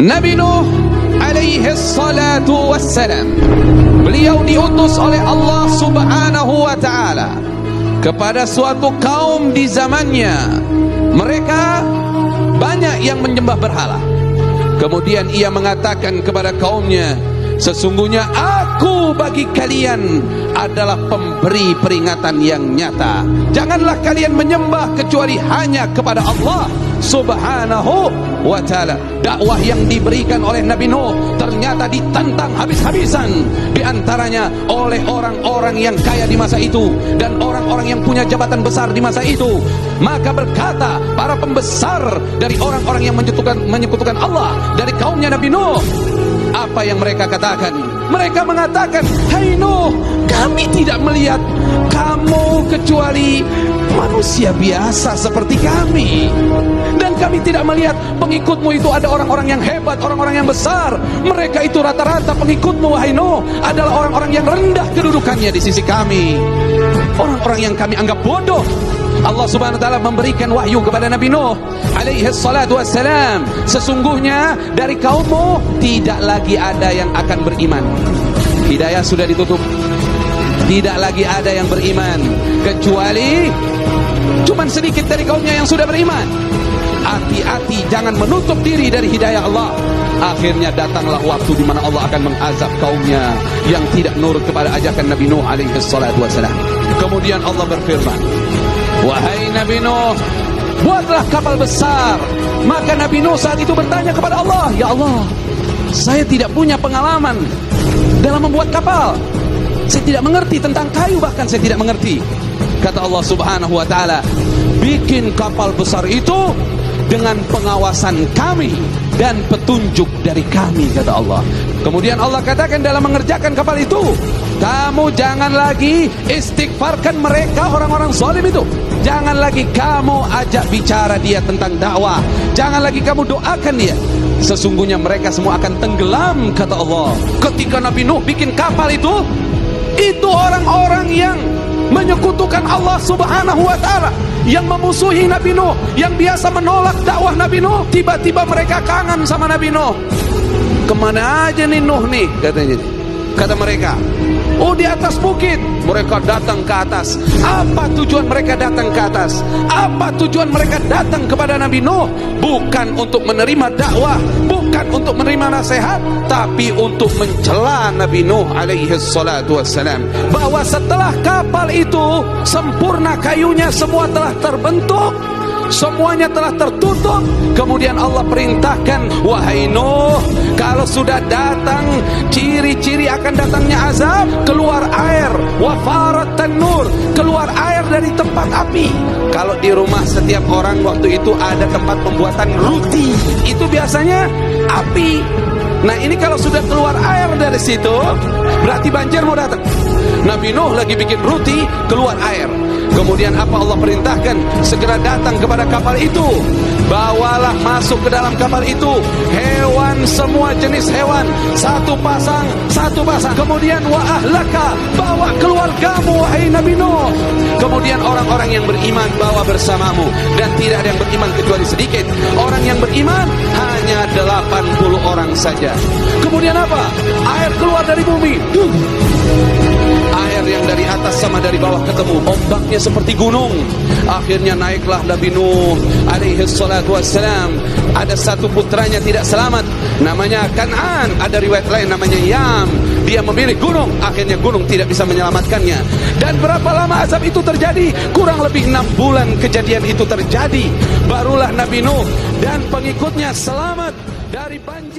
Nabi Nuh alaihi salatu wassalam, beliau diutus oleh Allah subhanahu wa ta'ala kepada suatu kaum di zamannya. Mereka banyak yang menyembah berhala. Kemudian ia mengatakan kepada kaumnya, sesungguhnya aku bagi kalian adalah pemberi peringatan yang nyata. Janganlah kalian menyembah kecuali hanya kepada Allah subhanahu wa ta'ala. Dakwah yang diberikan oleh Nabi Nuh ternyata ditentang habis-habisan, di antaranya oleh orang-orang yang kaya di masa itu dan orang-orang yang punya jabatan besar di masa itu. Maka berkata para pembesar dari orang-orang yang menyekutukan Allah dari kaumnya Nabi Nuh, apa yang mereka katakan? Mereka mengatakan, hai Nuh, kami tidak melihat kamu kecuali manusia biasa seperti kami, dan kami tidak melihat pengikutmu itu ada orang-orang yang hebat, orang-orang yang besar. Mereka itu rata-rata pengikutmu, wahai Nuh, adalah orang-orang yang rendah kedudukannya di sisi kami, orang-orang yang kami anggap bodoh. Allah subhanahu wa ta'ala memberikan wahyu kepada Nabi Nuh alaihi salatu wassalam, sesungguhnya dari kaummu tidak lagi ada yang akan beriman. Hidayah sudah ditutup, tidak lagi ada yang beriman kecuali cuman sedikit dari kaumnya yang sudah beriman. Hati-hati, jangan menutup diri dari hidayah Allah. Akhirnya datanglah waktu di mana Allah akan mengazab kaumnya yang tidak nurut kepada ajakan Nabi Nuh alaihi salatu wassalam. Kemudian Allah berfirman, wahai Nabi Nuh, buatlah kapal besar. Maka Nabi Nuh saat itu bertanya kepada Allah, ya Allah, saya tidak punya pengalaman dalam membuat kapal. Saya tidak mengerti tentang kayu, bahkan saya tidak mengerti. Kata Allah subhanahu wa ta'ala, bikin kapal besar itu dengan pengawasan kami dan petunjuk dari kami, kata Allah. Kemudian Allah katakan dalam mengerjakan kapal itu, kamu jangan lagi istighfarkan mereka, orang-orang zalim itu. Jangan lagi kamu ajak bicara dia tentang dakwah. Jangan lagi kamu doakan dia. Sesungguhnya mereka semua akan tenggelam, kata Allah. Ketika Nabi Nuh bikin kapal itu orang-orang yang menyekutukan Allah subhanahu wa ta'ala, yang memusuhi Nabi Nuh, yang biasa menolak dakwah Nabi Nuh, tiba-tiba mereka kangen sama Nabi Nuh. Kemana aja nih Nuh nih, katanya. Kata mereka, oh di atas bukit. Mereka datang ke atas. Apa tujuan mereka datang ke atas? Apa tujuan mereka datang kepada Nabi Nuh? Bukan untuk menerima dakwah, bukan untuk menerima nasihat, tapi untuk mencela Nabi Nuh alaihi salatu wassalam, bahwa setelah kapal itu sempurna, kayunya semua telah terbentuk, semuanya telah tertutup. Kemudian Allah perintahkan, wahai Nuh, kalau sudah datang ciri-ciri akan datangnya azab, keluar air, wafarat tanur, keluar air dari tempat api. Kalau di rumah setiap orang waktu itu ada tempat pembuatan roti, itu biasanya api. Nah ini kalau sudah keluar air dari situ, berarti banjir mau datang. Nabi Nuh lagi bikin roti, keluar air. Kemudian apa Allah perintahkan? Segera datang kepada kapal itu, bawalah masuk ke dalam kapal itu hewan, semua jenis hewan, satu pasang. Kemudian wa ahlaka, bawa keluargamu wahai Nabi Nuh. Kemudian orang-orang yang beriman bawa bersamamu, dan tidak ada yang beriman kecuali sedikit. Orang yang beriman hanya 80 orang saja. Kemudian apa? Air keluar dari bumi. Air yang dari atas sama dari bawah ketemu, ombaknya seperti gunung. Akhirnya naiklah Nabi Nuh alaihi salatu wassalam. Ada satu putranya tidak selamat, namanya Kan'an. Ada riwayat lain namanya Yam. Dia memilih gunung, akhirnya gunung tidak bisa menyelamatkannya. Dan berapa lama azab itu terjadi? Kurang lebih 6 bulan kejadian itu terjadi. Barulah Nabi Nuh dan pengikutnya selamat dari banjir.